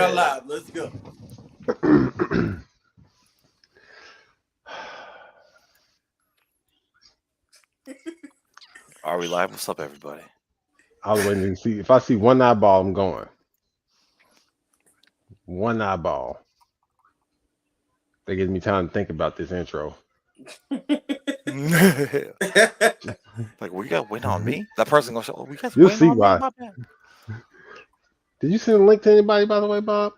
are live. Let's go. Are we live? What's up, everybody? I was waiting to see if I see one eyeball, I'm going. One eyeball. That gives me time to think about this intro. Like, we got win on me? That person gonna show, oh, we got You'll win see on why. me, my man. Did you send a link to anybody, by the way, Bob?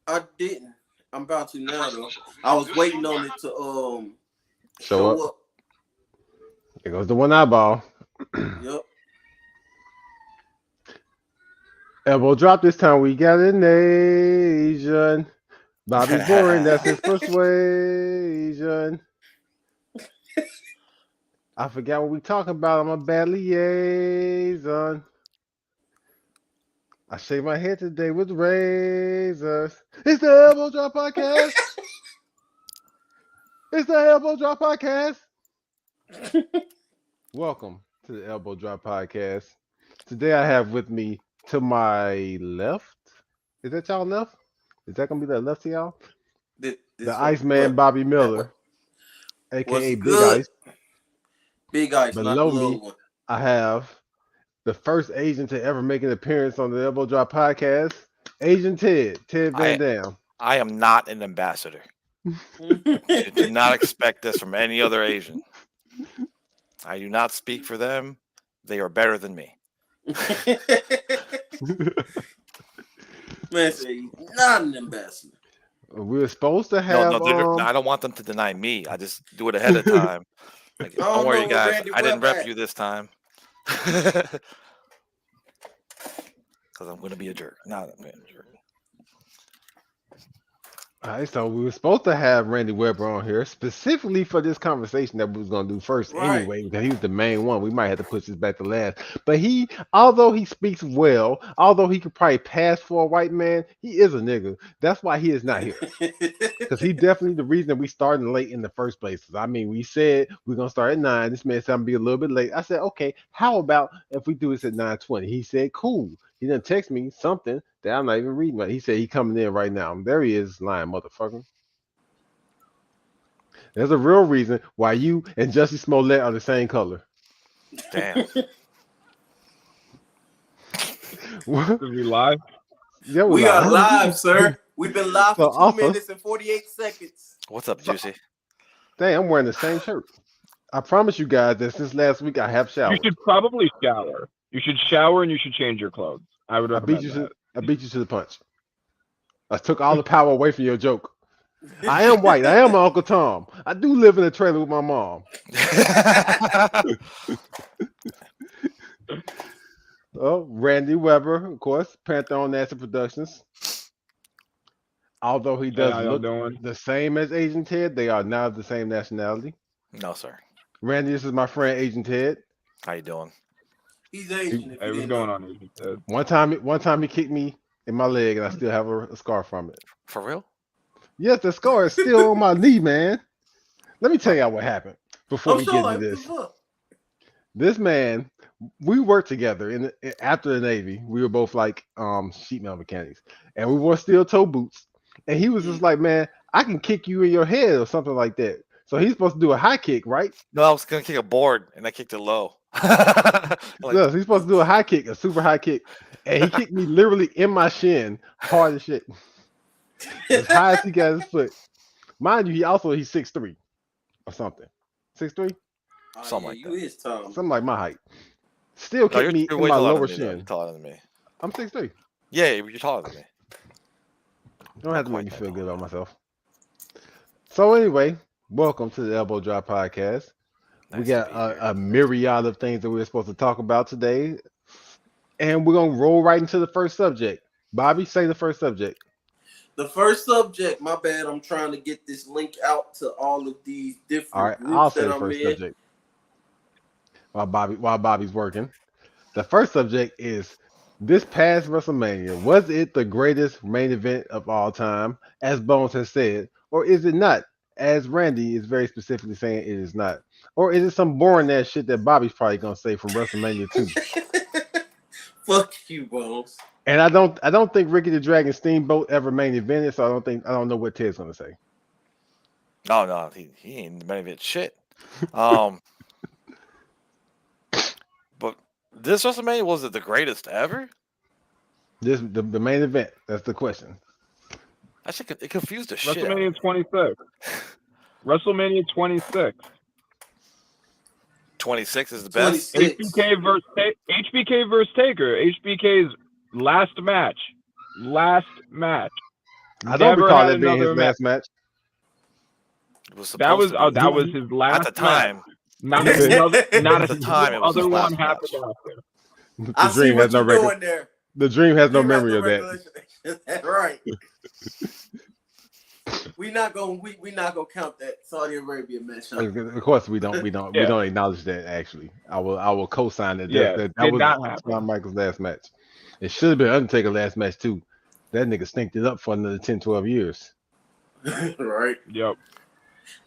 I didn't. I'm about to now, though. I was waiting on it to Show up. There goes the one eyeball. Yep. Elbow drop this time. We got an Asian. Bobby Boring, that's his persuasion. I forgot what we talking about. I'm a bad liaison. I shave my head today with razors. It's the Elbow Drop Podcast. It's the Elbow Drop Podcast. Welcome to the Elbow Drop Podcast. Today I have with me to my left. Is that y'all left? Is that gonna be the left to y'all? The Iceman Bobby Miller, aka Big Ice. Big Ice. Below me, I have the first Asian to ever make an appearance on the Elbow Drop Podcast, Asian Ted Van Dam. I am not an ambassador. You do not expect this from any other Asian. I do not speak for them. They are better than me. Man, say not an ambassador. We were supposed to have. No, I don't want them to deny me. I just do it ahead of time. Like, don't worry, guys. Randy, I didn't rep you this time. Because I'm going to be a jerk. Not a jerk. All right, so we were supposed to have Randy Weber on here specifically for this conversation that we was going to do first anyway, because he was the main one. We might have to push this back to last. But although he speaks well, although he could probably pass for a white man, he is a nigga. That's why he is not here. Because he definitely the reason that we started late in the first place. I mean, we said we're going to start at 9. This man said I'm going to be a little bit late. I said, okay, how about if we do this at 9:20? He said, cool. He didn't text me something that I'm not even reading. He said he coming in right now. There he is, lying motherfucker. There's a real reason why you and Jussie Smollett are the same color. Damn. What? Are we live? Yeah, we are live, sir. We've been live for 2 minutes and 48 seconds. What's up, Juicy? Dang, I'm wearing the same shirt. I promise you guys that since last week I have showered. You should probably shower. You should shower and you should change your clothes. I would recommend that. I beat you to the punch. I took all the power away from your joke. I am white. I am Uncle Tom. I do live in a trailer with my mom. Oh, Randy Weber, of course, Panther on NASA Productions. Although he does look the same as Asian Ted, they are not the same nationality. No, sir. Randy, this is my friend Asian Ted. How you doing? He's Asian. Hey, what's going on, Asian Ted? One time he kicked me in my leg, and I still have a scar from it. For real? Yes, the scar is still on my knee, man. Let me tell y'all what happened before we get into this. This man, we worked together after the Navy. We were both like sheet metal mechanics, and we wore steel toe boots. And he was just like, man, I can kick you in your head or something like that. So he's supposed to do a high kick, right? No, I was gonna kick a board, and I kicked it low. Yes, he's supposed to do a high kick, a super high kick, and he kicked me literally in my shin, hard as shit, as high as he got his foot. Mind you, he's 6'3" or something, 6'3", something like that. Something like my height. Still kicked me in my lower shin. You're taller than me. I'm 6'3". Yeah, you're taller than me. You don't have to make me feel good about myself. So anyway, welcome to the Elbow Drop Podcast. We got a myriad of things that we're supposed to talk about today. And we're going to roll right into the first subject. Bobby, say the first subject. The first subject, my bad, I'm trying to get this link out to all of these different groups I'll say that the I'm first in. subject. While Bobby's working. The first subject is this past WrestleMania. Was it the greatest main event of all time, as Bones has said, or is it not? As Randy is very specifically saying it is not. Or is it some boring ass shit that Bobby's probably gonna say from WrestleMania 2? Fuck you, Bones. And I don't think Ricky the Dragon Steamboat ever main evented, so I don't know what Ted's gonna say. No, he ain't main event shit. But this WrestleMania, was it the greatest ever? This the main event. That's the question. It confused the shit. WrestleMania 26. WrestleMania 26. 26 is the best. 26. HBK versus Taker. HBK's last match. I don't recall that being his another last match. It was That was supposed to be. that was his last At the time. match. Not a At the time, it was other his one last happened match. after. I see what you're doing there. The Dream has no Dream memory of that. recollection. That's right. we not gonna count that Saudi Arabia match. Huh? Of course, we don't acknowledge that. Actually, I will co-sign that. Yeah, that did was not happen. Shawn Michaels' last match. It should have been Undertaker's last match too. That nigga stinked it up for another 10, 12 years. Right. Yep.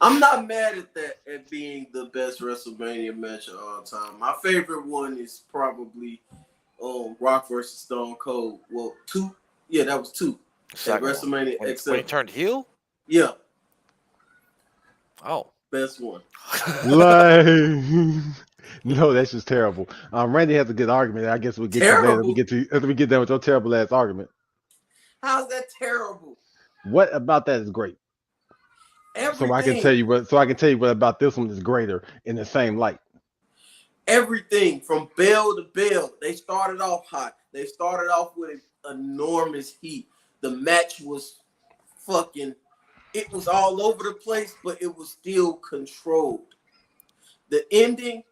I'm not mad at that at being the best WrestleMania match of all time. My favorite one is probably Rock versus Stone Cold. Well, 2. Yeah, that was 2. At WrestleMania X7. When he turned heel? Yeah. Oh. Best one. Like, no, that's just terrible. Randy has a good argument. I guess we'll get Terrible. to that. After we get done with your terrible ass argument. How's that terrible? What about that is great? Everything. So I can tell you what about this one is greater in the same light. Everything from bell to bell. They started off hot. They started off with enormous heat. The match was it was all over the place, but it was still controlled. The ending,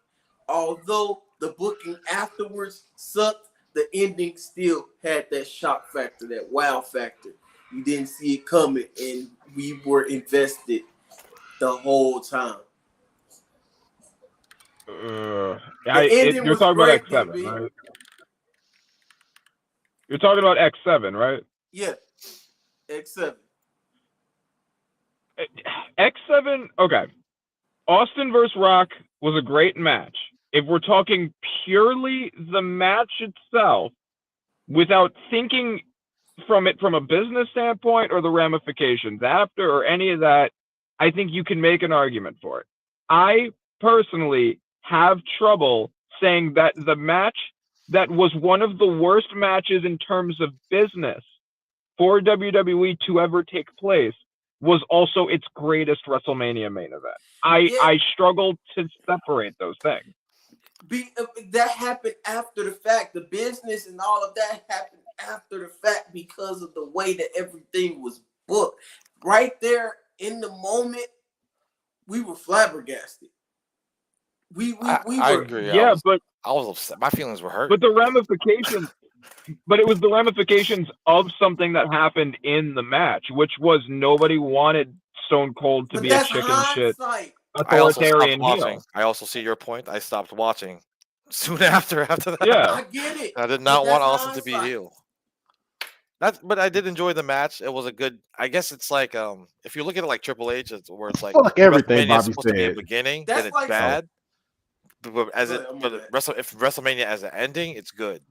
although the booking afterwards sucked, the ending still had that shock factor, that wow factor. You didn't see it coming, and we were invested the whole time. You're talking about X7, DB. right? You're talking about X7, right? Yeah, X7. X7, okay. Austin versus Rock was a great match. If we're talking purely the match itself, without thinking from a business standpoint or the ramifications after or any of that, I think you can make an argument for it. I personally have trouble saying that the match that was one of the worst matches in terms of business for WWE to ever take place was also its greatest WrestleMania main event. I struggle to separate those things. That happened after the fact. The business and all of that happened after the fact because of the way that everything was booked. Right there in the moment, we were flabbergasted. I agree. Yeah, I was upset. My feelings were hurt. But the ramifications, it was the ramifications of something that happened in the match, which was nobody wanted Stone Cold to be a chicken shit authoritarian heel. I also see your point. I stopped watching soon after that. Yeah, I get it. I did not want Austin to be heel. But I did enjoy the match. It was a good. I guess it's like if you look at it like Triple H, where it's like fuck everything Bobby supposed to be a said. beginning, That's then it's like bad. But if WrestleMania as an ending, it's good.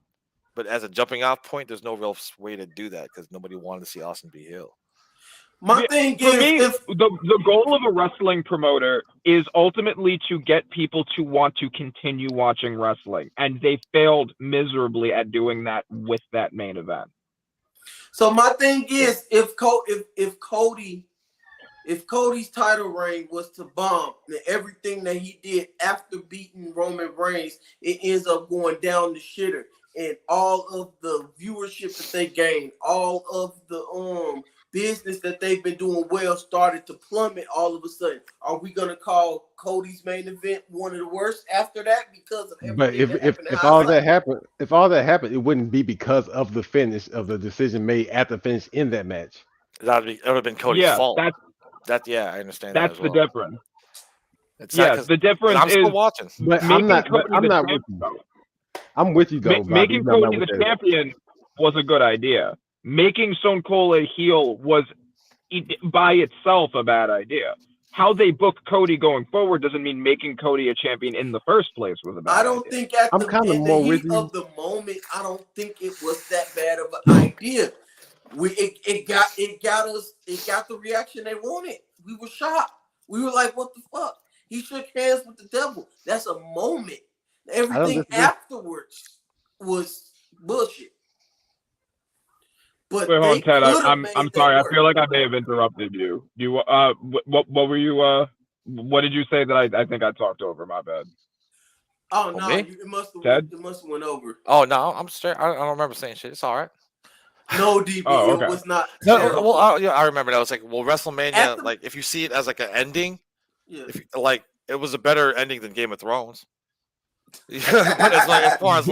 But as a jumping off point, there's no real way to do that because nobody wanted to see Austin be heel. My thing for me, the goal of a wrestling promoter is ultimately to get people to want to continue watching wrestling, and they failed miserably at doing that with that main event. So my thing is, if Cody's title reign was to bomb, and everything that he did after beating Roman Reigns, it ends up going down the shitter, and all of the viewership that they gained, all of the business that they've been doing well started to plummet all of a sudden. Are we gonna call Cody's main event one of the worst after that because of everything? But if all that happened, it wouldn't be because of the finish of the decision made at the finish in that match. It would have been Cody's fault. I understand. That's that as well. the difference. The difference I'm is still watching. But I'm not with you. I'm with you though. Making Cody the champion was a good idea. Making Stone Cold a heel was by itself a bad idea. how they book Cody going forward doesn't mean making Cody a champion in the first place was a bad I don't idea. think at I'm the, kind of in the more with heat you. of the moment, I don't think it was that bad of an idea. It got the reaction they wanted. We were shocked. We were like, what the fuck? He shook hands with the devil. That's a moment. Everything afterwards was bullshit. But Wait, hold on, Ted. I'm sorry. Work. I feel like I may have interrupted you. You what were you what did you say that I think I talked over? My bad. Oh no, me? it must have went over. Oh no, I'm straight. I don't remember saying shit. It's all right. No, DB, okay. It was not. No, well, yeah, I remember that. It was like, well, WrestleMania, like if you see it as like an ending, yeah, it was a better ending than Game of Thrones. But it's like as far as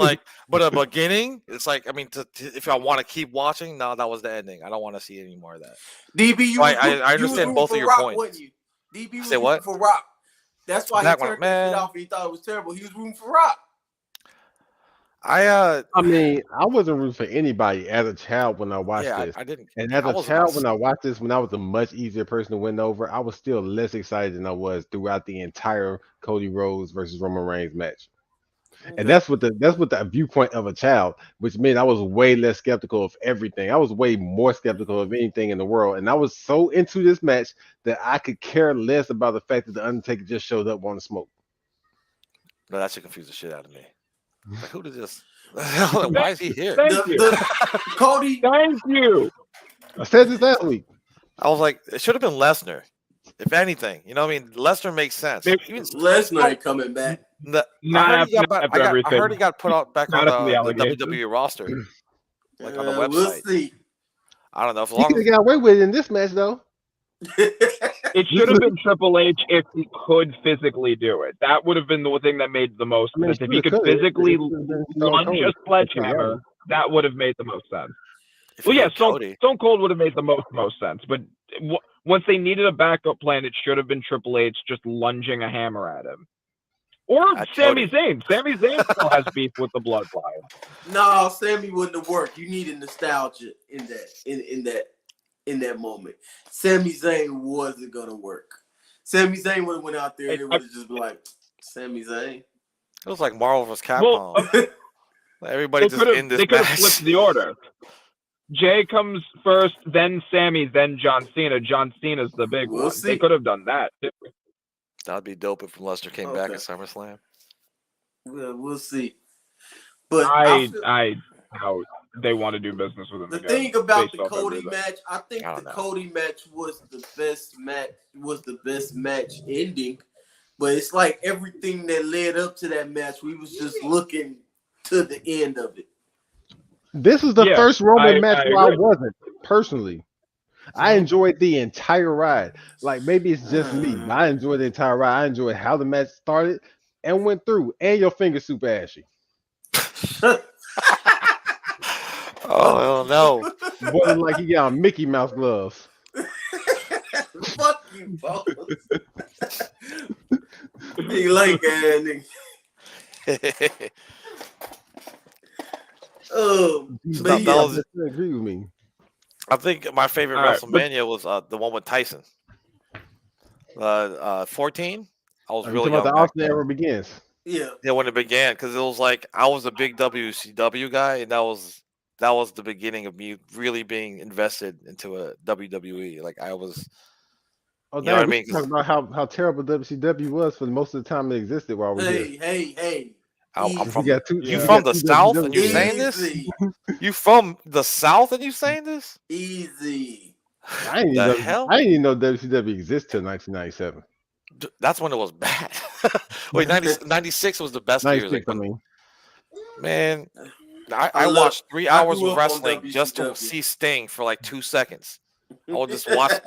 but a beginning, it's like, I mean, if I want to keep watching, no, that was the ending. I don't want to see any more of that. DB, I understand both of your Rock, points. wasn't you? DB was Say what? for Rock. That's why he turned that shit off. He thought it was terrible. He was rooting for Rock. I mean, I wasn't rooting for anybody as a child when I watched this. I didn't. And as a child, when I watched this, when I was a much easier person to win over, I was still less excited than I was throughout the entire Cody Rhodes versus Roman Reigns match. Okay. And that's what the viewpoint of a child, which meant I was way less skeptical of everything. I was way more skeptical of anything in the world. And I was so into this match that I could care less about the fact that the Undertaker just showed up on the smoke. No, that should confuse the shit out of me. Like, who did this? Why is he here? Cody. Thank you. I said this last week. I was like, it should have been Lesnar, if anything. You know what I mean? Lesnar makes sense. Lesnar ain't coming back. I heard he got put back on the WWE roster, like on the website. We'll see. I don't know. He could have got away with it in this match, though. It should have been Triple H if he could physically do it. That would have been the thing that made the most sense. If he could physically lunge a sledgehammer, that would have made the most sense. Well, yeah, Stone Cold would have made the most sense. But once they needed a backup plan, it should have been Triple H just lunging a hammer at him. Or Sami Zayn. Sami Zayn still has beef with the Bloodline. No, Sami wouldn't have worked. You needed nostalgia in that moment. Sami Zayn wasn't gonna work. Sami Zayn would have went out there and it would have just been like, Sami Zayn. It was like Marvel vs. Capcom. Everybody just in this match. They could have flipped the order. Jay comes first, then Sami, then John Cena. John Cena's the big one. See. They could have done that. That'd be dope if Lesnar came back at SummerSlam. We'll see. But I how they want to do business with him. The thing about the Cody match, I think the Cody match was the best match ending. But it's like everything that led up to that match, we was just looking to the end of it. This is the first Roman match where I wasn't, personally. I enjoyed the entire ride. Like, maybe it's just me, but I enjoyed the entire ride. I enjoyed how the match started and went through. And your fingers super ashy. Oh, no. Boy, like he got on Mickey Mouse gloves. Fuck you, boss. Big like that nigga. Agree with me. I think my favorite WrestleMania was the one with Tyson. 14. I was really young. The Austin era begins. Yeah, when it began, because it was like I was a big WCW guy, and that was the beginning of me really being invested into a WWE. Like I was. Oh, you know what I mean? Talking about how terrible WCW was for most of the time it existed while we were Hey. I'm from the South and you're saying this? You from the South and you saying this? Easy. I didn't even know WCW existed till 1997. That's when it was bad. Wait, 96 was the best year. Like, I mean. Man, I watched 3 hours of wrestling just to see Sting for like 2 seconds. I would just watch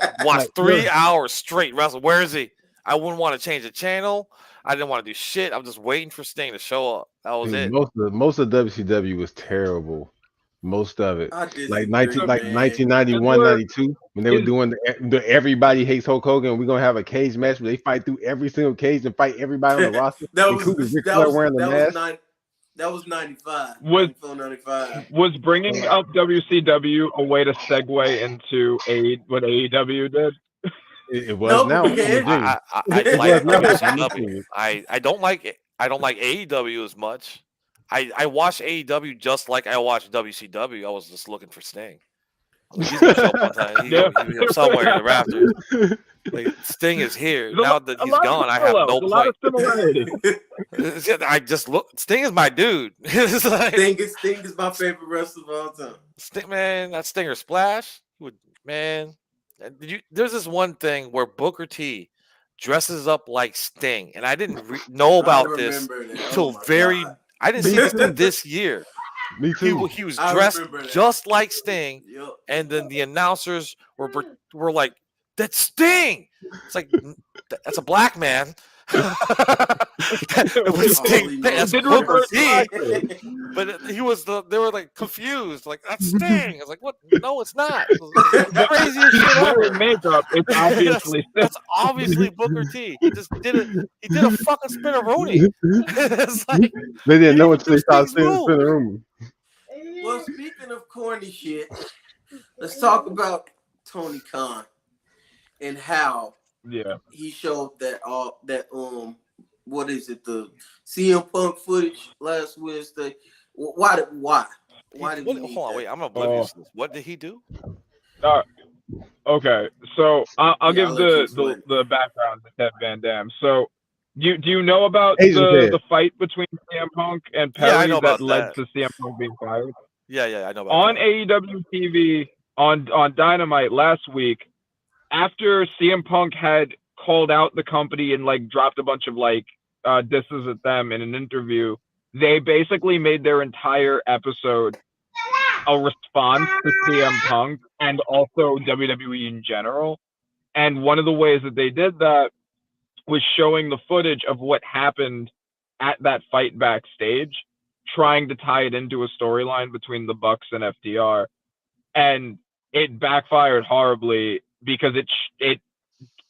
3 hours straight wrestle. Where is he? I wouldn't want to change the channel. I didn't want to do shit. I'm just waiting for Sting to show up. That was it. Most of WCW was terrible. Most of it. Like 1991, 92, when they were doing the Everybody Hates Hulk Hogan, we're going to have a cage match where they fight through every single cage and fight everybody on the roster. That was 95. 95. Was bringing up WCW a way to segue into what AEW did? It was now. I like WCW. I don't like AEW as much. I watch AEW just like I watch WCW. I was just looking for Sting. He's gonna show up one time. He's gonna be somewhere in the rafters. Like, Sting is here. Now that he's gone, I have no point. I just look. Sting is my dude. It's like, Sting is my favorite wrestler of all time. Sting, man, that Stinger splash, man. There's this one thing where Booker T dresses up like Sting, and I didn't know about this until I didn't see this till this year. Me too. He was dressed just like Sting, and then the announcers were like, "That's Sting." It's like, that's a black man. It was Sting. That's Booker T. But they were like confused, like, that's Sting. I was like, what? No, it's not. The craziest shit ever. Makeup, it's obviously that's obviously Booker T. He just did it. He did a fucking spinneroonie. It's like, they didn't know until they started spinneroonie. Well, speaking of corny shit, let's talk about Tony Khan and how he showed that what is it, the CM Punk footage last Wednesday. Why did hold on, wait, I'm oblivious to this. What did he do? Okay, so I'll give the background to Ted Van Dam. So do you know about the fight between CM Punk and Perry that led to CM Punk being fired? Yeah, I know about on that. AEW TV on Dynamite last week, after CM Punk had called out the company and like dropped a bunch of like disses at them in an interview, they basically made their entire episode a response to CM Punk and also WWE in general. And one of the ways that they did that was showing the footage of what happened at that fight backstage, trying to tie it into a storyline between the Bucks and FTR. And it backfired horribly because it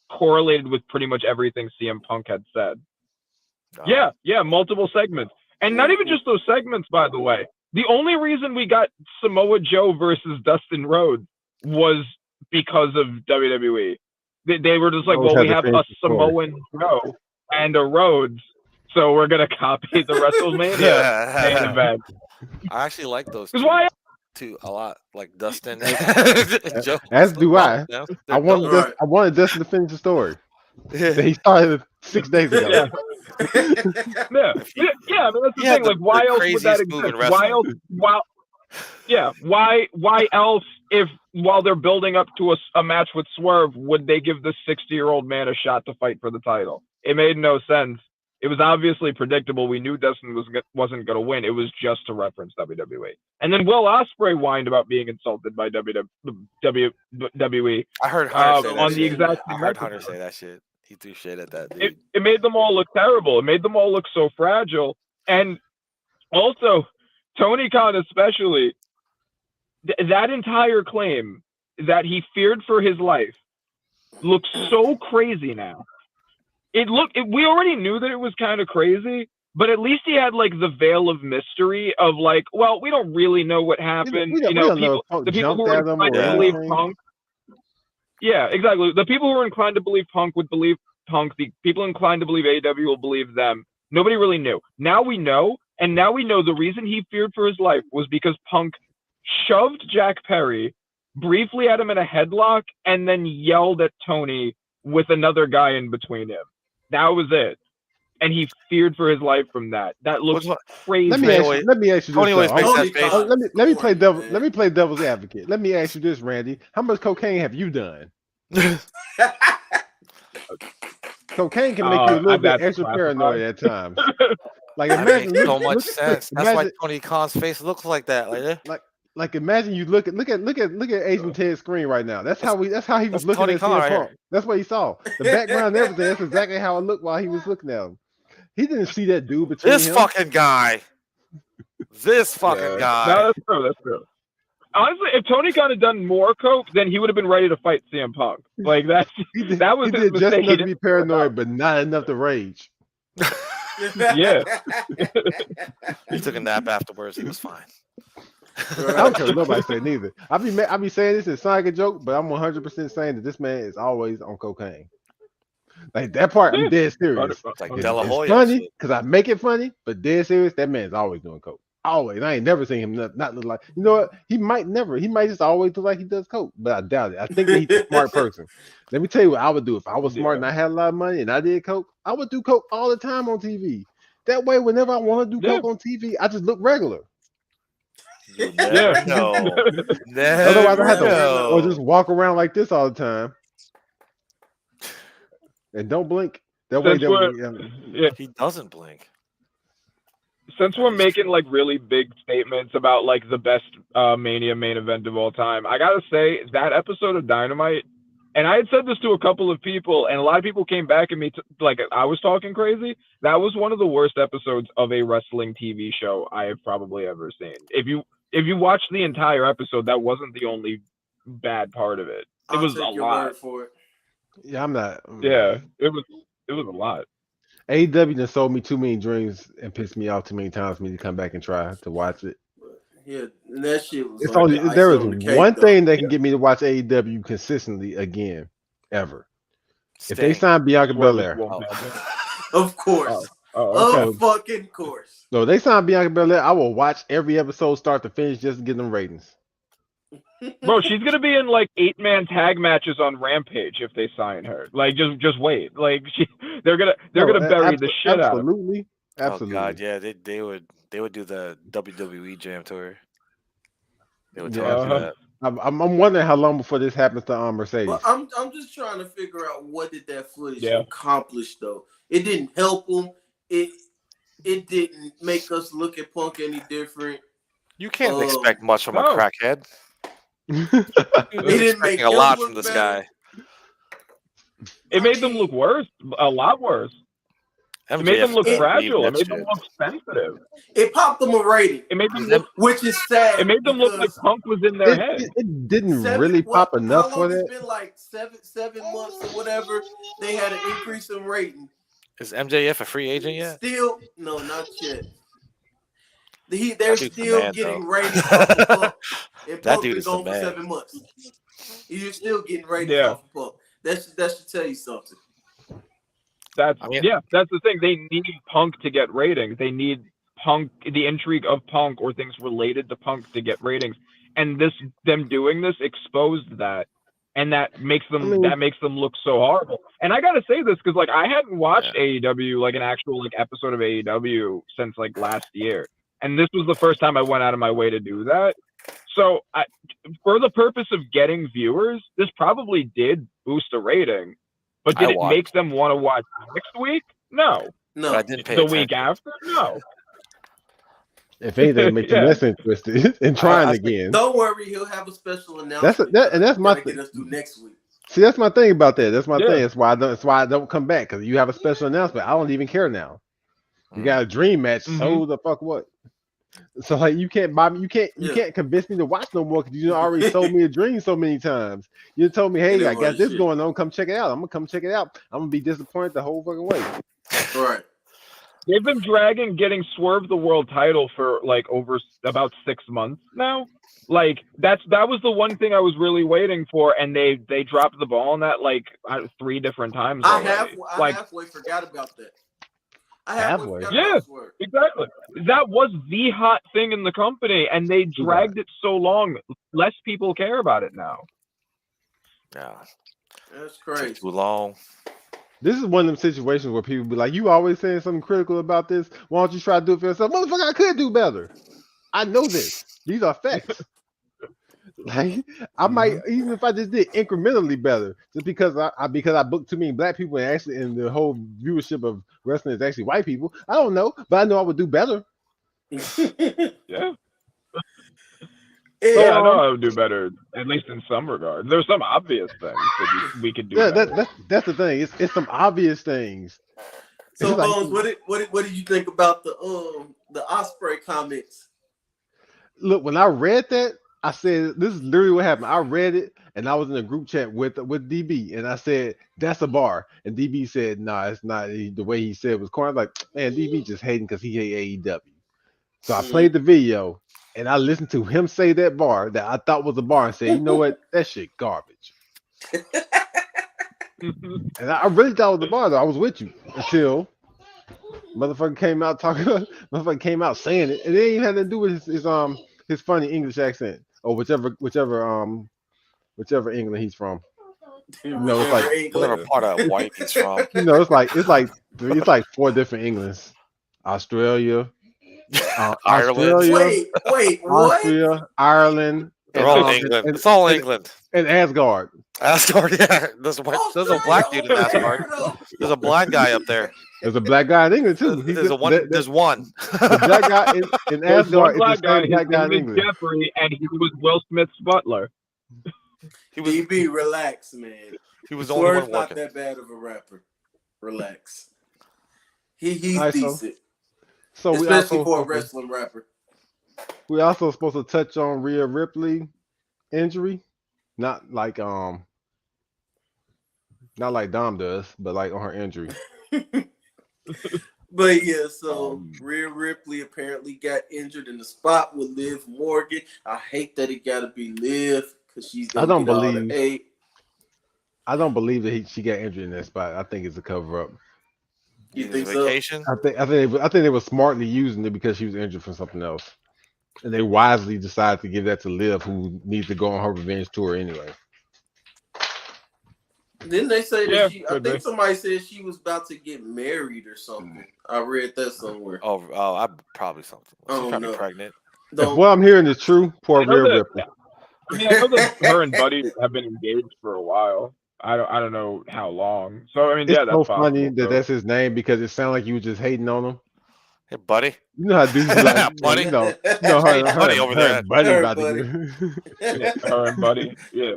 correlated with pretty much everything CM Punk had said. Yeah, multiple segments. And not even just those segments, by the way. The only reason we got Samoa Joe versus Dustin Rhodes was because of WWE. They were just like, well, we have a Samoan Joe and a Rhodes, so we're going to copy the WrestleMania main event. I actually like those two a lot, like Dustin. Joe. As do I. I wanted Dustin to finish the story. He started 6 days ago. Yeah, I mean, that's the thing. Like, why else would that exist? Why else, if while they're building up to a match with Swerve, would they give this 60-year-old man a shot to fight for the title? It made no sense. It was obviously predictable. We knew Dustin wasn't going to win. It was just to reference WWE. And then Will Ospreay whined about being insulted by WWE. I heard Hunter say that on shit. The exact I heard Hunter say that shit. He threw shit at that dude. It made them all look terrible. It made them all look so fragile. And also, Tony Khan especially, that entire claim that he feared for his life looks so crazy now. We already knew that it was kind of crazy, but at least he had like the veil of mystery of like, well, we don't really know what happened. The people who were inclined to believe Punk. Yeah, exactly. The people who are inclined to believe Punk would believe Punk. The people inclined to believe AEW will believe them. Nobody really knew. Now we know, and now we know the reason he feared for his life was because Punk shoved Jack Perry, briefly had him in a headlock, and then yelled at Tony with another guy in between him. That was it. And he feared for his life from that. That looks crazy. Let me ask you this. Let me play devil's advocate. Let me ask you this, Randy. How much cocaine have you done? Cocaine can make you a little bit extra paranoid at times. Like, imagine so much sense. That's why Tony Khan's face looks like that. Like imagine you look at Agent Ted's screen right now. That's how he was looking at CM Punk. That's what he saw. The background and everything. That's exactly how it looked while he was looking at him. He didn't see that dude between this fucking guy. This fucking guy. No, that's true. Honestly, if Tony Khan had done more coke, then he would have been ready to fight CM Punk. Like that was he did just enough to be paranoid, but not enough to rage. Yeah. He took a nap afterwards. He was fine. I don't care what nobody say neither. I be saying this, it sound like a joke, but I'm 100% saying that this man is always on cocaine. Like that part, I'm dead serious. Like It's, De La it's Hoya and funny shit. because I make it funny, but dead serious, that man's always doing coke. Always. I ain't never seen him not look like. You know what? He might never. He might just always look like he does coke, but I doubt it. I think that he's a smart person. Let me tell you what I would do if I was smart and I had a lot of money and I did coke. I would do coke all the time on TV. That way, whenever I want to do coke on TV, I just look regular. You never know. Otherwise, I had to know. or just walk around like this all the time and don't blink. That way, he doesn't blink. Since we're making like really big statements about like the best Mania main event of all time, I gotta say that episode of Dynamite, and I had said this to a couple of people, and a lot of people came back at me like I was talking crazy. That was one of the worst episodes of a wrestling TV show I have probably ever seen. If you watch the entire episode, that wasn't the only bad part of it. It was a lot. Word for it. Yeah, I'm not. Yeah, it was a lot. AEW done sold me too many dreams and pissed me off too many times for me to come back and try to watch it. Yeah, and that shit was. It's like only the there is cake, one thing that can get me to watch AEW consistently again, ever. Sting. If they sign Bianca Belair, of course, okay. of fucking course. No, they sign Bianca Belair, I will watch every episode start to finish just to get them ratings. Bro, she's gonna be in like 8-man tag matches on Rampage if they sign her. Like, just wait. Like, they're gonna bury the shit out of her. Absolutely. Oh God, yeah, they would do the WWE Jam tour. They would totally do that. I'm wondering how long before this happens to Mercedes. Well, I'm just trying to figure out what did that footage accomplish though. It didn't help them. It didn't make us look at Punk any different. You can't expect much from a crackhead. It didn't make a lot from this guy. It made them look worse, a lot worse. It made them look fragile. It made them look sensitive. It popped them a rating. It made them look, which is sad. It made them look like Punk was in their head. It didn't really pop enough for that. It's been like seven months or whatever. They had an increase in rating. Is MJF a free agent yet? Still, no, not yet. They're still getting ratings off of Punk. And Punk been gone for 7 months. You're still getting ratings off of Punk. That should tell you something. That's the thing. They need Punk to get ratings. They need Punk, the intrigue of Punk or things related to Punk to get ratings. And them doing this exposed that, and that makes them look so horrible. And I gotta say this because like I hadn't watched AEW, like an actual like episode of AEW since like last year, and this was the first time I went out of my way to do that. So for the purpose of getting viewers, this probably did boost a rating. But did it make them want to watch next week? No. I didn't pay the week after? No. If anything, it makes you less interested in trying again. Don't worry, he'll have a special announcement. That's my thing. Get us through next week. See, that's my thing about that. That's my thing. That's why I don't come back, because you have a special announcement. I don't even care now. You got a dream match. So the fuck what? So like you can't buy me, you can't convince me to watch no more because you already sold me a dream so many times. You told me, hey, I got this going on, come check it out. I'm gonna come check it out. I'm gonna be disappointed the whole fucking way. Right. They've been dragging getting Swerve the world title for like over about 6 months now. Like that was the one thing I was really waiting for, and they dropped the ball on that like 3 different times. I halfway forgot about that. Halfway. Yeah, exactly. That was the hot thing in the company, and they dragged it so long. Less people care about it now. Yeah, that's crazy. Too long. This is one of them situations where people be like, "You always saying something critical about this. Why don't you try to do it for yourself, motherfucker? I could do better. I know this. These are facts." Like I might, even if I just did incrementally better, just because I booked too many black people and actually, and the whole viewership of wrestling is actually white people. I don't know, but I know I would do better. Yeah. Yeah, I know I would do better, at least in some regard. There's some obvious things that we could do. Yeah, that's the thing. It's some obvious things. So, Bones, what did you think about the Ospreay comments? Look, when I read that, I said, this is literally what happened. I read it, and I was in a group chat with DB, and I said, that's a bar. And DB said, nah, it's not. The way he said it was corny. I was like, man, DB just hating because he hate AEW. So I played the video, and I listened to him say that bar that I thought was a bar and said, you know what, that shit garbage. And I really thought it was a bar though. I was with you until motherfucker came out talking. Motherfucker came out saying it, and it ain't had to do with his funny English accent or whichever England he's from. You know, it's like whatever part of white he's from. You know, it's like 4 different Englands: Australia, Ireland. Wait, Austria, what? Ireland. They're all England. It's all England. And Asgard. Asgard, yeah. There's a black dude in Asgard. There's a blind guy up there. There's a black guy in England too. There's one. The black guy in Asgard is the same black guy in England. Jeffrey, and he was Will Smith's butler. DB, relax, man. He was the only one working. Not that bad of a rapper. Relax. He's right, decent. So especially for a wrestling rapper. We also supposed to touch on Rhea Ripley injury, not like Dom does, but like on her injury. But yeah, so Rhea Ripley apparently got injured in the spot with Liv Morgan. I hate that it got to be Liv because she's gonna get all the hate. I don't believe that she got injured in that spot. I think it's a cover up. You think vacation? So? I think they were smartly using it because she was injured from something else, and they wisely decided to give that to Liv, who needs to go on her revenge tour anyway. Didn't they say that I think somebody said she was about to get married or something. I read that somewhere. I probably something. She's probably pregnant. If what I'm hearing is true, poor Rhea Ripley. I mean, I know that her and Buddy have been engaged for a while. I don't know how long. So I mean, it's that's so funny that's his name because it sounds like you were just hating on him. Hey, Buddy. You know how dudes be like, Buddy. You know her Buddy over there. Buddy about Buddy. Her and Buddy. Yeah.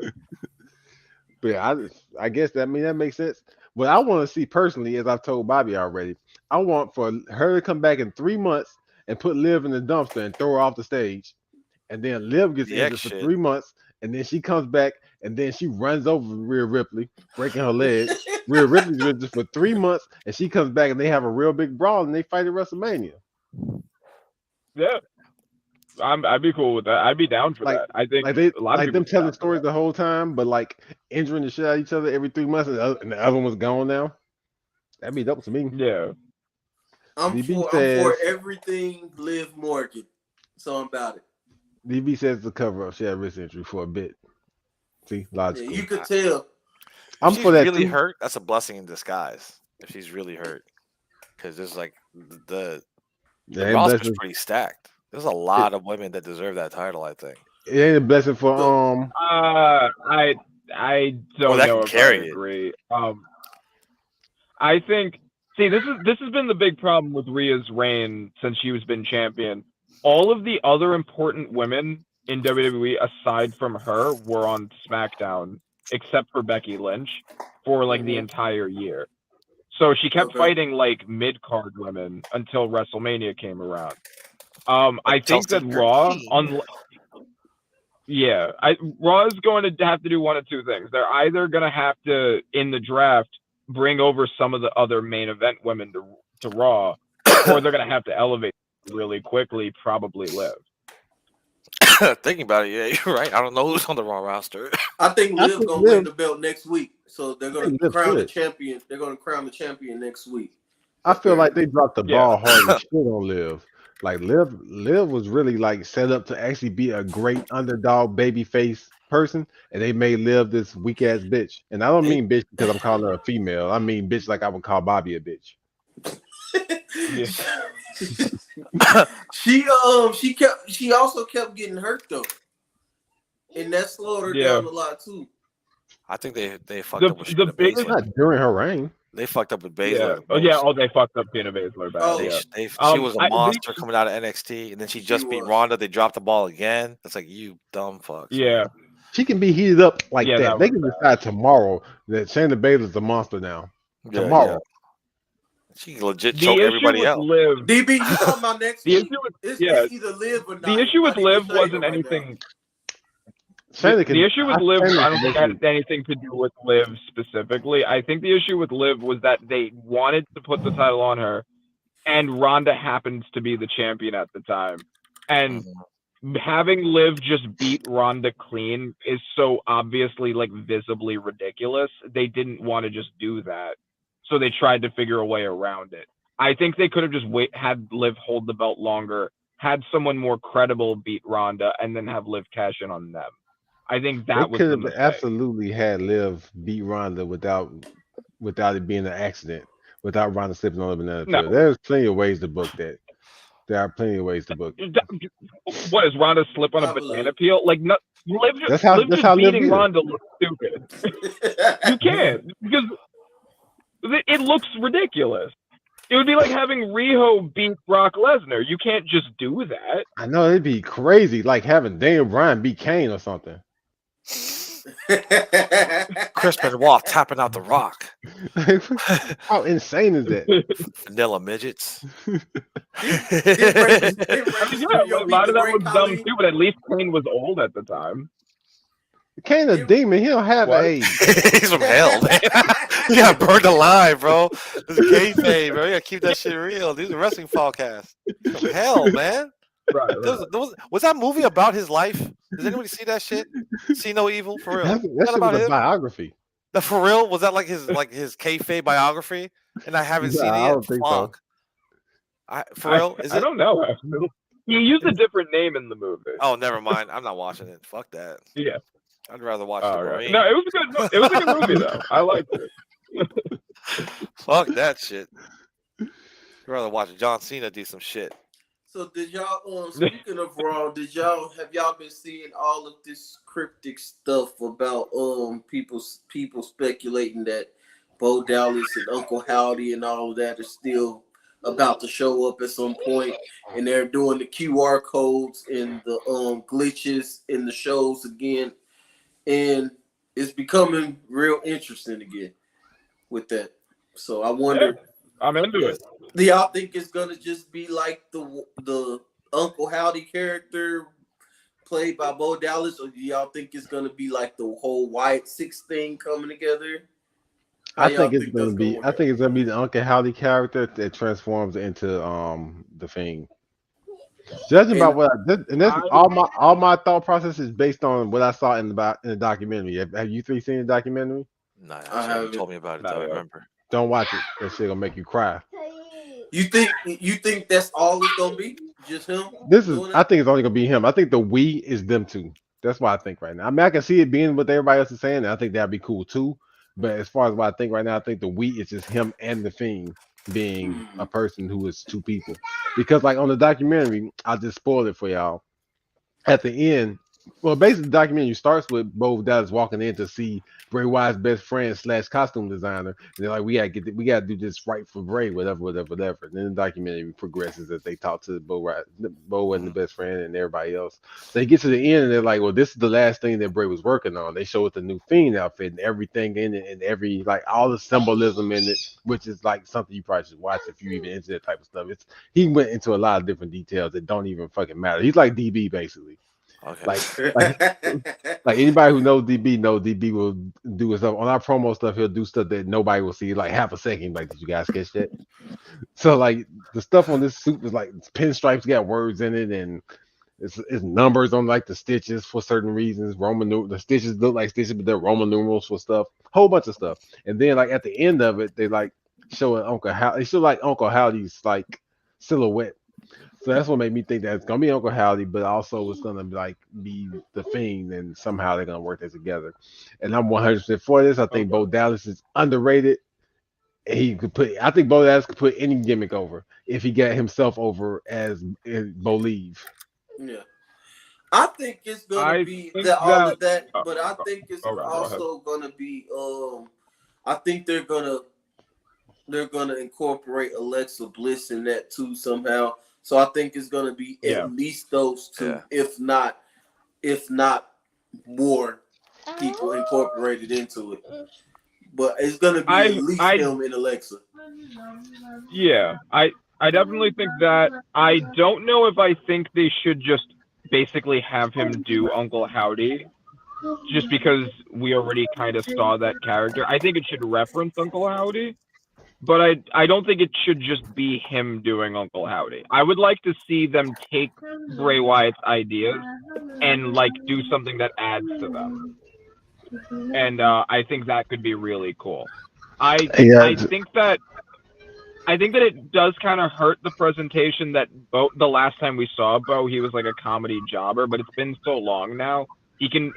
But yeah, I guess that makes sense. What I want to see personally, as I've told Bobby already, I want for her to come back in 3 months and put Liv in the dumpster and throw her off the stage, and then Liv gets injured for 3 months, and then she comes back and then she runs over Rhea Ripley, breaking her leg. Rhea Ripley's injured for 3 months, and she comes back and they have a real big brawl and they fight at WrestleMania. Yeah. I'd be cool with that. I'd be down for that. I think a lot of them telling stories the whole time, but like injuring the shit out of each other every 3 months, and the other one was gone now. That'd be dope to me. Yeah. I'm for everything Liv Morgan. So I'm about it. DB says the cover up. She had wrist injury for a bit. See, logical. Yeah, you could tell. I'm for that. Really hurt. That's a blessing in disguise. If she's really hurt, because there's like the roster's pretty stacked. There's a lot of women that deserve that title. I think it ain't a blessing for I don't know if I agree. I think. See, this has been the big problem with Rhea's reign since she was been champion. All of the other important women in WWE, aside from her, were on SmackDown, except for Becky Lynch, for like the entire year. So she kept fighting like mid-card women until WrestleMania came around. I think that Raw, Raw is going to have to do one of two things. They're either going to have to, in the draft, bring over some of the other main event women to Raw, or they're going to have to elevate really quickly, probably Liv. Thinking about it, yeah, you're right. I don't know who's on the Raw roster. I think Liv's going to win the belt next week. So they're going to crown the champion. They're going to crown the champion next week. I feel like they dropped the ball hard as shit on Liv. Like Liv was really like set up to actually be a great underdog babyface person, and they made Liv this weak ass bitch. And I don't mean bitch because I'm calling her a female. I mean bitch like I would call Bobby a bitch. She also kept getting hurt though, and that slowed her down a lot too. I think they fucked up with the biggest not during her reign. They fucked up with Baszler. They fucked up Shayna Baszler bad. She was a monster coming out of NXT, and then she just beat Ronda. They dropped the ball again. It's like, you dumb fucks. Yeah. She can be heated up like that. They can decide tomorrow that Shayna Baszler's a monster now. Tomorrow. She can legit choke everybody else. DB, you talking about next week? It's either Liv or not. The issue with Liv wasn't anything. The issue with Liv, I don't think had anything to do with Liv specifically. I think the issue with Liv was that they wanted to put the title on her, and Ronda happens to be the champion at the time. And having Liv just beat Ronda clean is so obviously like visibly ridiculous. They didn't want to just do that, so they tried to figure a way around it. I think they could have just had Liv hold the belt longer, had someone more credible beat Ronda, and then have Liv cash in on them. I think that was the mistake. Absolutely had Liv beat Ronda without it being an accident, without Ronda slipping on the banana peel. There's plenty of ways to book that. There are plenty of ways to book it. What, does Ronda slip on a banana peel? Like, no, Liv just beating Ronda looks stupid. You can't, because it looks ridiculous. It would be like having Riho beat Brock Lesnar. You can't just do that. I know, it'd be crazy, like having Daniel Bryan beat Kane or something. Chris Benoit tapping out The Rock. How insane is that? Vanilla midgets. A lot of that was dumb too, but at least Kane was old at the time. Kane's a demon. He don't have age. He's from hell, man. He got burned alive, bro. This is kayfabe, bro. You gotta keep that shit real. These are wrestling podcasts. He's from hell, man. Right. Was that movie about his life? Does anybody see that shit? See No Evil, for real? That's about a biography. For real? Was that like his kayfabe biography? And I haven't seen it yet. I don't think so. For real? I don't know. You used a different name in the movie. Oh, never mind. I'm not watching it. Fuck that. Yeah. I'd rather watch the Marine. No, it was a good movie though. I liked it. Fuck that shit. I'd rather watch John Cena do some shit. So did y'all speaking of Raw, have y'all been seeing all of this cryptic stuff about people speculating that Bo Dallas and Uncle Howdy and all of that are still about to show up at some point, and they're doing the QR codes and the glitches in the shows again, and it's becoming real interesting again with that. So I wonder. Yeah, I'm into it. Do y'all think it's gonna just be like the Uncle Howdy character played by Bo Dallas, or do y'all think it's gonna be like the whole Wyatt Six thing coming together? I think it's gonna be the Uncle Howdy character that transforms into the Fiend. Judging by what I did, and this all my thought process is based on what I saw in the documentary. Have you three seen the documentary? No, you told me about it. I remember. Don't watch it. That shit gonna make you cry. You think that's all it's gonna be? Just him? I think it's only gonna be him. I think the we is them two. That's what I think right now. I mean, I can see it being what everybody else is saying, and I think that'd be cool too. But as far as what I think right now, I think the we is just him and the Fiend being a person who is two people. Because like on the documentary, I'll just spoil it for y'all. At the end, well, basically the documentary starts with Bo Dallas walking in to see Bray Wyatt's best friend / costume designer. And they're like, we gotta do this right for Bray, whatever. And then the documentary progresses as they talk to Bo and the best friend and everybody else. They get to the end and they're like, well, this is the last thing that Bray was working on. They show us the new Fiend outfit and everything in it, and every like all the symbolism in it, which is like something you probably should watch if you even into that type of stuff. He went into a lot of different details that don't even fucking matter. He's like DB basically. Okay. Like anybody who knows DB will do his stuff on our promo stuff. He'll do stuff that nobody will see, like half a second. Like, did you guys catch that? So like the stuff on this suit is like pinstripes got words in it, and it's numbers on like the stitches for certain reasons. The stitches look like stitches, but they're Roman numerals for stuff. Whole bunch of stuff. And then like at the end of it, they like show Uncle Howdy. They show like Uncle Howdy's like silhouette. So that's what made me think that it's gonna be Uncle Howdy, but also it's gonna be the Fiend, and somehow they're gonna work that together. And I'm 100% for this. I think Bo Dallas is underrated. I think Bo Dallas could put any gimmick over if he got himself over as Bo Leave. Yeah, I think it's gonna be all of that, but I think it's also gonna be. I think they're gonna incorporate Alexa Bliss in that too somehow. So I think it's going to be at least those two, if not more people incorporated into it. But it's going to be at least him and Alexa. Yeah, I definitely think that. I don't know if I think they should just basically have him do Uncle Howdy, just because we already kind of saw that character. I think it should reference Uncle Howdy. but I don't think it should just be him doing Uncle Howdy. I would like to see them take Bray Wyatt's ideas and like do something that adds to them. And I think that could be really cool. I think that it does kind of hurt the presentation that the last time we saw Bo, he was like a comedy jobber, but it's been so long now.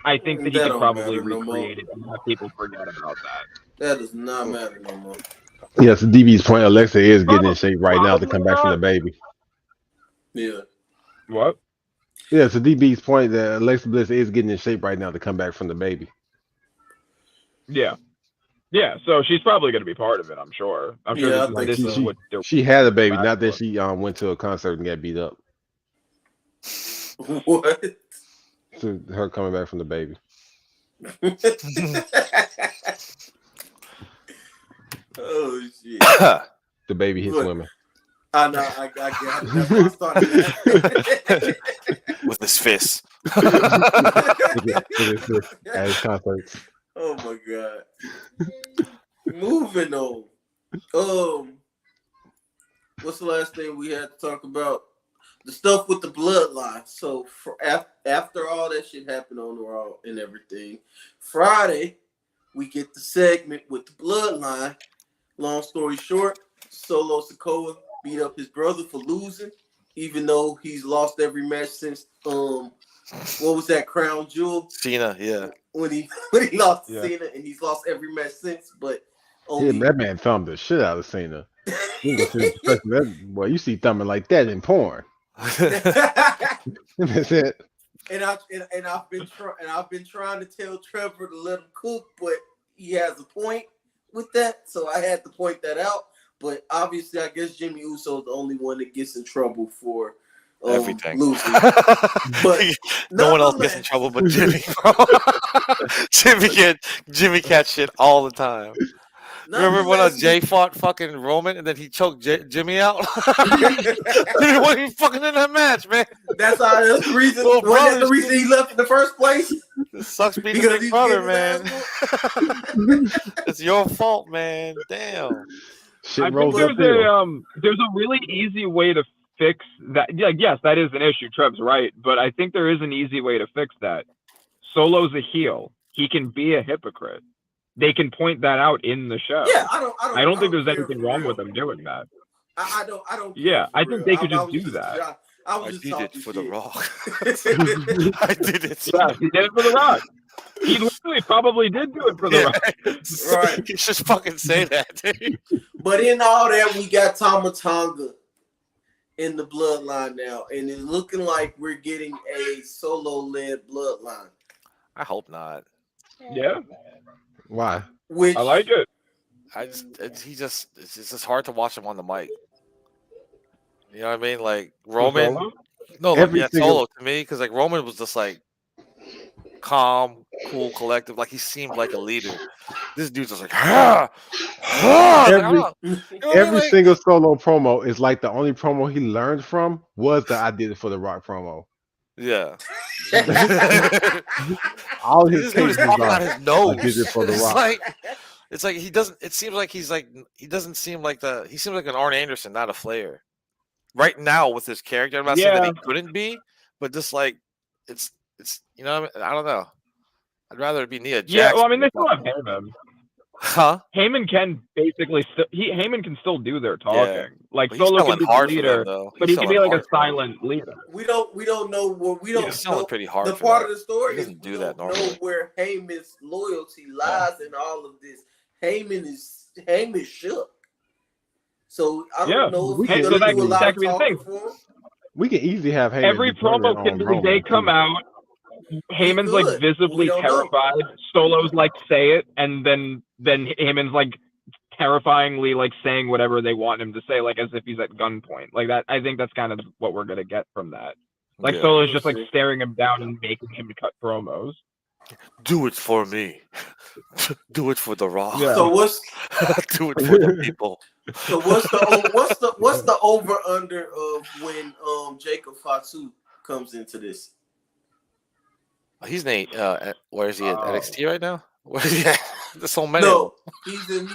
I think that he can probably recreate it and have people forget about that. That does not matter no more. Yes, DB's point. Alexa is getting in shape right now to come back from the baby. Yeah. What? Yeah, so DB's point that Alexa Bliss is getting in shape right now to come back from the baby. Yeah. Yeah, so she's probably going to be part of it, I'm sure. I'm sure this is what she had a baby, not that she went to a concert and got beat up. What? So her coming back from the baby. Oh shit! The baby hits women. I know. I got it. That's why I started with his fists. At his concerts. Oh my god. Moving on. What's the last thing we had to talk about? The stuff with the bloodline. So after all that shit happened on the Raw and everything, Friday we get the segment with the bloodline. Long story short, Solo Sikoa beat up his brother for losing, even though he's lost every match since what was that, Crown Jewel? Cena, yeah. When he lost to Cena, and he's lost every match since, but only that man thumbed the shit out of Cena. Boy, you see thumbing like that in porn. That's it. And I've been trying to tell Trevor to let him cook, but he has a point with that, so I had to point that out. But obviously, I guess Jimmy Uso is the only one that gets in trouble for everything. Losing. But no one else gets in trouble but Jimmy. Jimmy catch shit all the time. Remember when Jay fought fucking Roman and then he choked Jimmy out? He wasn't even fucking in that match, man. That's the reason. Wasn't that the reason he left in the first place? It sucks being a big brother, man. It's your fault, man. Damn. I think there's a really easy way to fix that. Yeah, yes, that is an issue. Trev's right, but I think there is an easy way to fix that. Solo's a heel. He can be a hypocrite. They can point that out in the show. Yeah, I don't think there's anything wrong with them doing that. I don't. Yeah, I think they could just do that. I did it for The Rock. I did it. Yeah, he did it for The Rock. He literally probably did do it for The Rock. Right. You just fucking say that, dude. But in all that, we got Tama Tonga in the bloodline now, and it's looking like we're getting a Solo-led bloodline. I hope not. Yeah. Why? I like it. It's just hard to watch him on the mic. You know what I mean? Like Roman. Solo to me, because like Roman was just like calm, cool, collective. Like he seemed like a leader. This dude's just like every single Solo promo is like the only promo he learned from was the "I did it for The Rock" promo. Yeah. All his cases talking out his nose. I did it for The Rock. It's like he doesn't. It seems like he doesn't seem like he seems like an Arn Anderson, not a Flair. Right now with his character, I'm not saying that he couldn't be, but just like it's you know what I mean? I don't know. I'd rather it be Nia Jax. Yeah, well, I mean they still have Heyman. Huh? Heyman can basically Heyman can still do their talking. Yeah. Like Solo can be the leader, but he can be like a silent leader. We don't know what we don't. He's selling pretty hard. The part of the story is do that know where Heyman's loyalty lies in all of this. Heyman is shook. So I don't know if he's gonna do a lot of talking for him. We can easily have Heyman. Every promo can they come out. Heyman's like visibly terrified. Solo's like say it, and then Heyman's like terrifyingly like saying whatever they want him to say, like as if he's at gunpoint. Like that. I think that's kind of what we're gonna get from that. Like Solo's just like staring him down and making him cut promos. Do it for me. Do it for The Rock. Yeah. So what's do it for the people. So what's the over under of when Jacob Fatu comes into this? He's Nate. Where is he at NXT right now? Where is he at? There's so many. No, he's in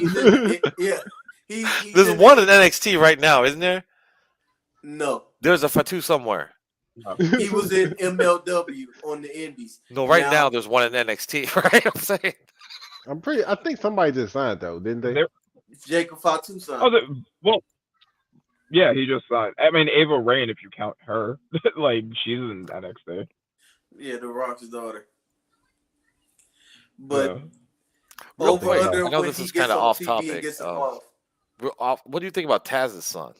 There's one in NXT right now, isn't there? No. There's a Fatu somewhere. No. He was in MLW on the Indies. No, right now there's one in NXT, right? I'm saying. I think somebody just signed though, didn't they? Jacob Fatu signed. Oh, well, yeah, he just signed. I mean, Ava Rain, if you count her, like she's in NXT. Yeah, The Rock's daughter. But over under, I know this is kind of off topic. What do you think about Taz's son?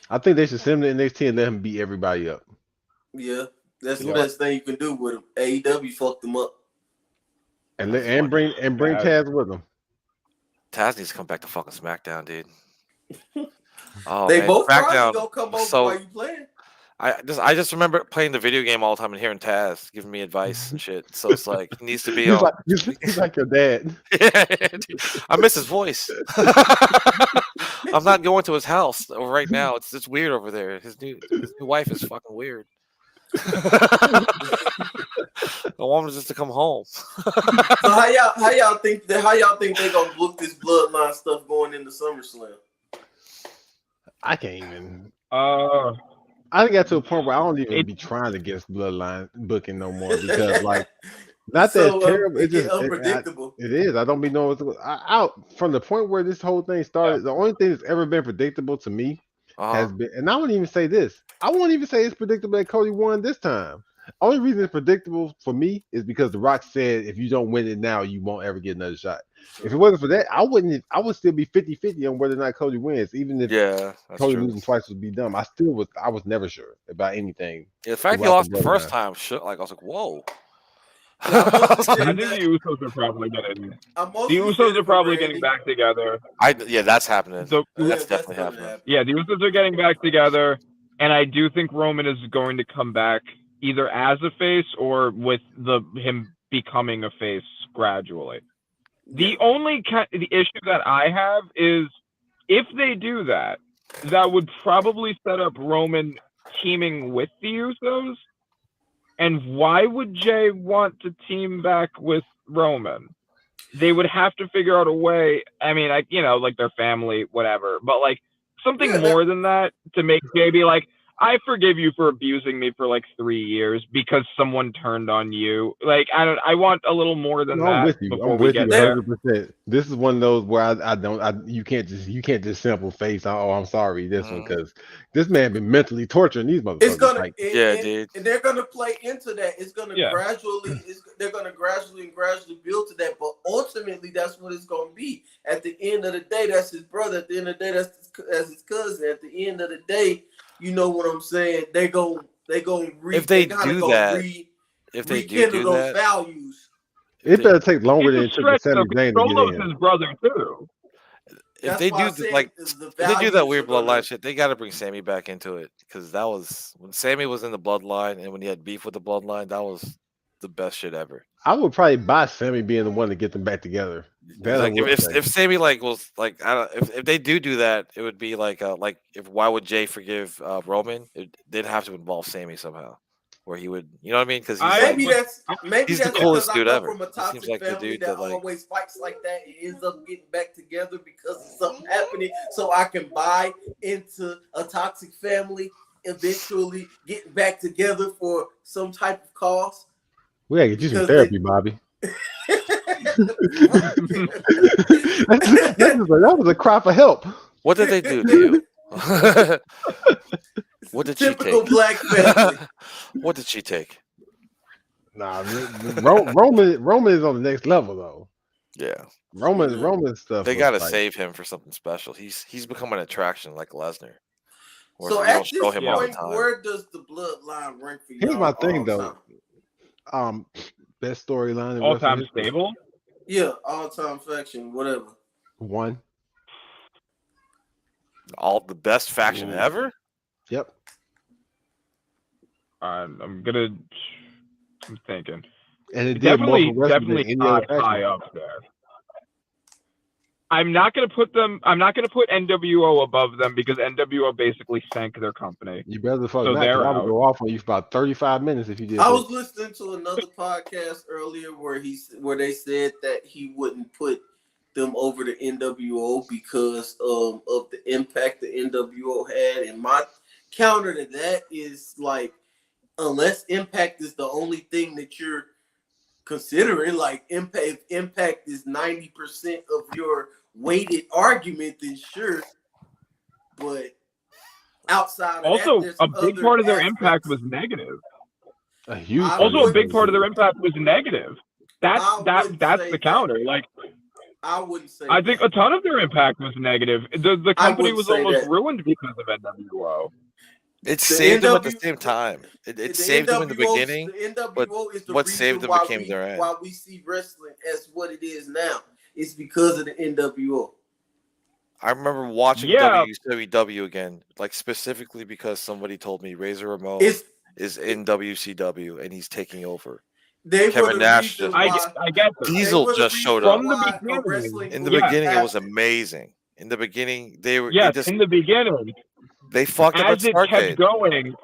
I think they should send him to NXT and let him beat everybody up. Yeah, that's the best thing you can do with him. AEW fucked him up. And bring Taz with him. Taz needs to come back to fucking SmackDown, dude. Oh, they man. both SmackDown probably gonna come over while you playing. I just remember playing the video game all the time and hearing Taz giving me advice and shit. So it's like he needs to be on. He's like your dad. Yeah, I miss his voice. I'm not going to his house right now. It's weird over there. His new wife is fucking weird. I want him just to come home. So how y'all think they gonna book this bloodline stuff going into SummerSlam? I can't even. I got to a point where I don't even be trying to get bloodline booking no more because like not that terrible. It's just unpredictable. It is. I don't be knowing what's out from the point where this whole thing started. Yeah. The only thing that's ever been predictable to me has been, and I won't even say this. I won't even say it's predictable that Cody won this time. Only reason it's predictable for me is because The Rock said if you don't win it now, you won't ever get another shot. If it wasn't for that, I would still be 50-50 on whether or not Cody wins. Even if Cody losing twice would be dumb. I was never sure about anything. Yeah, the fact he lost the first time, I was like, whoa. I think the Usos are probably getting. The Usos are probably getting back together. That's happening. So, that's definitely happening. Yeah, the Usos are getting back together, and I do think Roman is going to come back either as a face or with him becoming a face gradually. The only the issue that I have is if they do that, that would probably set up Roman teaming with the Usos. And why would Jay want to team back with Roman? They would have to figure out a way. I mean, like their family, whatever, but like something more than that to make Jay be like, I forgive you for abusing me for like 3 years because someone turned on you. Like, I want a little more than that. I'm with you. Before we get there. 100%. This is one of those where you can't just simple face. Oh, I'm sorry, this one, because this man been mentally torturing these motherfuckers. It's gonna, dude. And they're gonna play into that. It's gonna they're gonna gradually build to that. But ultimately, that's what it's gonna be. At the end of the day, that's his brother. At the end of the day, that's his cousin. At the end of the day. You know what I'm saying? They go if they do that, those values. It better take longer than it took the Sami Zayn to get in. His brother too. If they do that weird bloodline shit, they got to bring Sami back into it because that was when Sami was in the bloodline and when he had beef with the bloodline, that was the best shit ever. I would probably buy Sami being the one to get them back together. Like if Sami was like I don't if they do that, it would be like why would Jay forgive Roman? They'd have to involve Sami somehow, where he would, you know what I mean? Because he's the coolest dude ever. From a toxic family that always fights like that, it ends up getting back together because of something happening. So I can buy into a toxic family, eventually getting back together for some type of cause. We gotta get you some therapy, Bobby. that was a cry for help. What did they do to you? What did she take? Typical black family. What did she take? Nah, Roman is on the next level though. Yeah, Roman stuff. They gotta save him for something special. He's become an attraction like Lesnar. So at this point, where does the bloodline rank for you? Here's my thing though. Best storyline. All time stable. Yeah, all time faction, whatever. One. All the best faction ever. Yep. I'm thinking. And it definitely high up there. I'm not gonna put NWO above them because NWO basically sank their company. You better fucking not. I would go off on you for about 35 minutes if you did. I was listening to another podcast earlier where they said that he wouldn't put them over the NWO because of the impact the NWO had. And my counter to that is like, unless impact is the only thing that you're considering, like if impact is 90% of your weighted argument, then sure. But outside of also, that, there's a big other part of their aspects. impact was negative. A huge Also, a big part of their impact was negative. That's the counter. Like, I wouldn't say. I think a ton of their impact was negative. The company was almost that. ruined because of NWO. It saved them at the same time. It saved them in the beginning. The NWO but is the what reason saved them became their end. why we see wrestling as what it is now. It's because of the NWO. I remember watching WCW again, like specifically because somebody told me Razor Ramon is in WCW and he's taking over. Kevin Nash just I guess Diesel just showed up. From the beginning. In the beginning, it was amazing. In the beginning, they were in the beginning. They fucked up at Starrcade. As it kept going,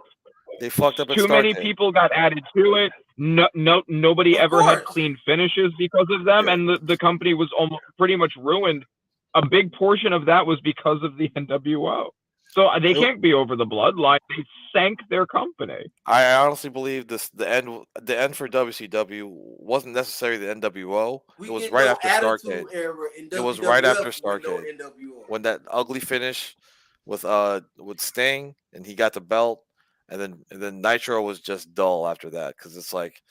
they fucked up at too many people got added to it. Nobody ever had clean finishes because of them, and the company was almost pretty much ruined. A big portion of that was because of the NWO. So they can't be over the bloodline. They sank their company. I honestly believe the end for WCW wasn't necessarily the NWO. It was right after Starrcade. It was right after Starrcade when that ugly finish with Sting and he got the belt, and then Nitro was just dull after that because it's like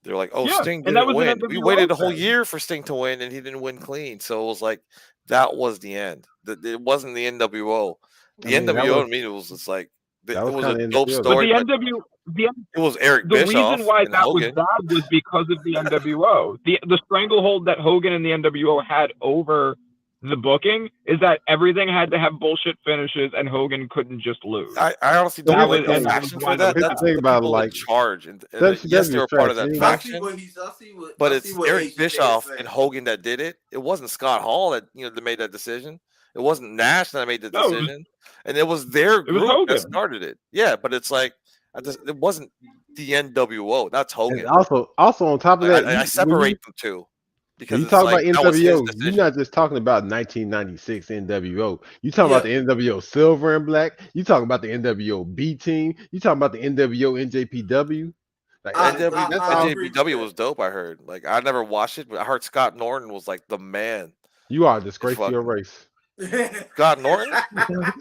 they're like, oh, Sting didn't win. We waited a whole year for Sting to win and he didn't win clean. So it was like that was the end. It wasn't the NWO. The NWO to me was just like it was a dope story. But it was Eric Bischoff. The reason why that Hogan. was bad was because of the NWO. The stranglehold that Hogan and the NWO had over the booking is that everything had to have bullshit finishes and Hogan couldn't just lose. I honestly don't like the faction for that. That's the people in charge. And yes, they were part of that faction. But it's Eric Bischoff and Hogan that did it. It wasn't Scott Hall that made that decision. It wasn't Nash that made the decision. And it was their group that started it. Yeah, but it's like it wasn't the NWO. That's Hogan. And also on top of that, I separate them two. Because you talk about NWO, you're not just talking about 1996 NWO. You talking about the NWO Silver and Black. You talking about the NWO B Team. You talking about the NWO NJPW. Like NJPW was dope. I heard. Like I never watched it, but I heard Scott Norton was like the man. You are a disgrace to your race. Scott Norton?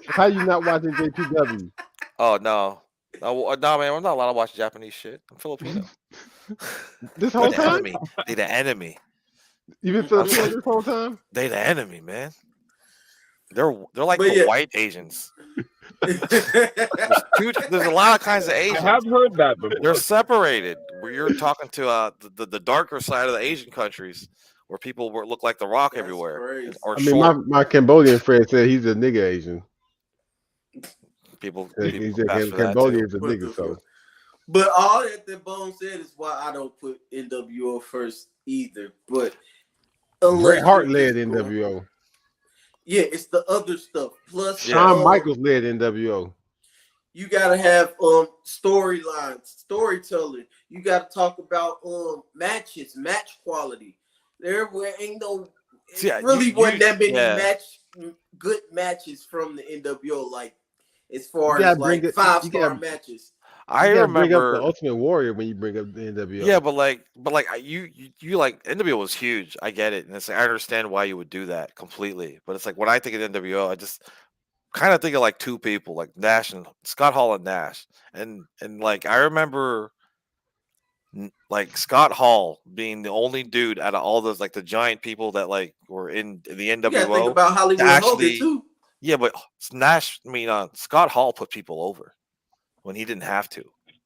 How you not watching JPW? Oh no, man, I'm not allowed to watch Japanese shit. I'm Filipino. This whole time, they the enemy. You been Filipino this whole time? They the enemy, man. They're like the white Asians. There's a lot of kinds of Asians. I have heard that before. They're separated. Where you're talking to the darker side of the Asian countries, where people look like The Rock everywhere. Or my Cambodian friend said he's a nigga Asian. People Cambodia is a nigga, so. But all that Bone said is why I don't put NWO first either. But Bret Hart led NWO. Yeah, it's the other stuff. Plus, Shawn Michaels led NWO. You gotta have storylines, storytelling. You gotta talk about matches, match quality. There ain't no wasn't that many good matches from the NWO. Like as far as like 5-star matches. I remember bring up the Ultimate Warrior when you bring up the NWO. Yeah, but you like NWO was huge. I get it, and it's like I understand why you would do that completely. But it's like when I think of NWO, I just kind of think of like two people, like Nash and Scott Hall and Nash, and like I remember like Scott Hall being the only dude out of all those like the giant people that like were in the NWO. You think about Hollywood Hogan too. Yeah, but Scott Hall put people over when he didn't have to.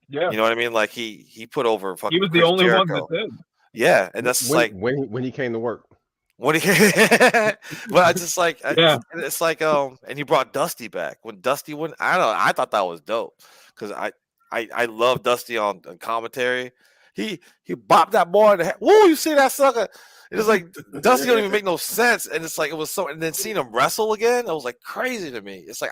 Yeah. You know what I mean? Like he put over fucking he was the Chris only Jericho. one that did. Yeah, and that's when he came to work. When he but I just like it's like and he brought Dusty back. When Dusty went, I don't know, I thought that was dope because I love Dusty on commentary. He bopped that boy in the head. Woo, you see that sucker? It was like Dusty don't even make no sense. And it's like it was so and then seeing him wrestle again, it was like crazy to me. It's like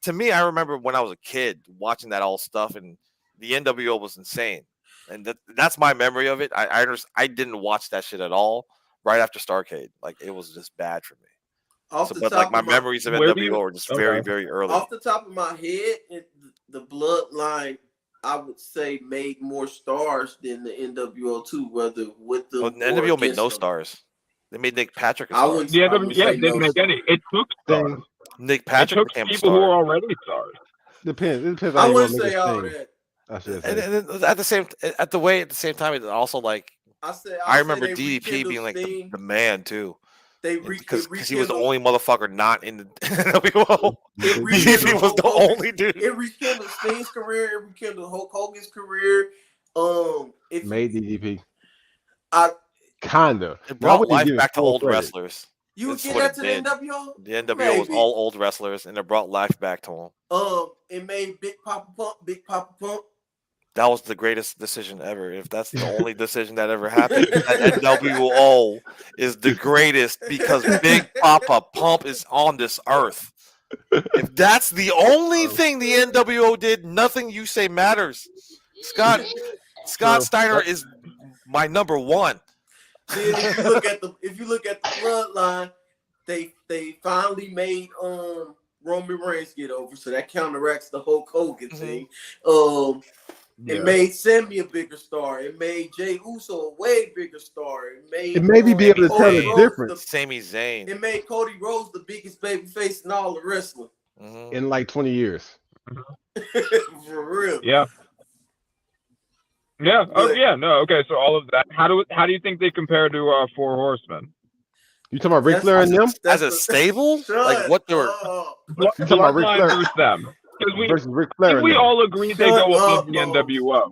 to me, I remember when I was a kid watching that all stuff, and the NWO was insane, and that's my memory of it. I didn't watch that shit at all, right after Starrcade. Like it was just bad for me. But like my memories of NWO are just very, very early. Off the top of my head, the Bloodline, I would say, made more stars than the NWO too. Whether with the NWO made no stars. They made Nick Patrick a star. I it didn't make any. It took stars. Nick Patrick became people who were already stars. Depends. It depends. I wouldn't say all that. And at the same time, it also like I remember DDP being like the man too. Because he was the only motherfucker not in the NWO. DDP was the only dude. It rekindled Sting's career. It rekindled Hulk Hogan's career. It made DDP. It brought life back to old wrestlers. You would get that to the NWO? The NWO was all old wrestlers, and it brought life back to them. It made Big Papa Pump. That was the greatest decision ever. If that's the only decision that ever happened, that NWO is the greatest because Big Papa Pump is on this earth. If that's the only thing the NWO did, nothing you say matters. Scott Steiner is my number one. Then if you look at the Bloodline, they finally made Roman Reigns get over, so that counteracts the Hulk Hogan thing. It made Sammy a bigger star. It made Jey Uso a way bigger star. It made me be able to tell the difference. Sami Zayn. It made Cody Rhodes the biggest babyface in all the wrestling in like 20 years. For real. Yeah. Yeah. Oh yeah. No. Okay. So all of that. How do you think they compare to Four Horsemen? You talking about Ric Flair and them as a stable? Like what they were? You talking about Ric Flair versus them? Versus Ric Flair. We all agree they go above the NWO.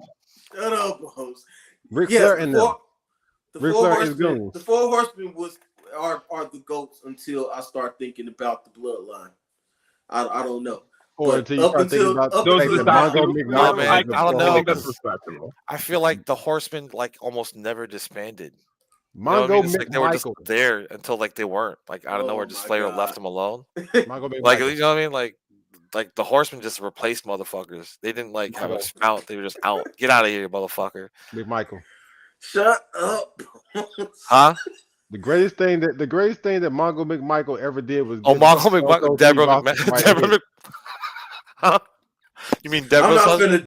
Shut up, Bose. Ric Flair and them. The Four Horsemen are the GOATs until I start thinking about the Bloodline. I don't know. Or until you start thinking about I don't know. I think that's respectable. I feel like the Horsemen like almost never disbanded. Mongo they were just there until like they weren't. Like out of nowhere, just Flair left them alone. Like you know what I mean? Like the Horsemen just replaced motherfuckers. They didn't like have a spout. They were just out. Get out of here, motherfucker. Big Michael. Shut up. Huh? The greatest thing that Mongo McMichael ever did was Mongo McMichael, Deborah McMahon. Huh? You mean Deborah's husband?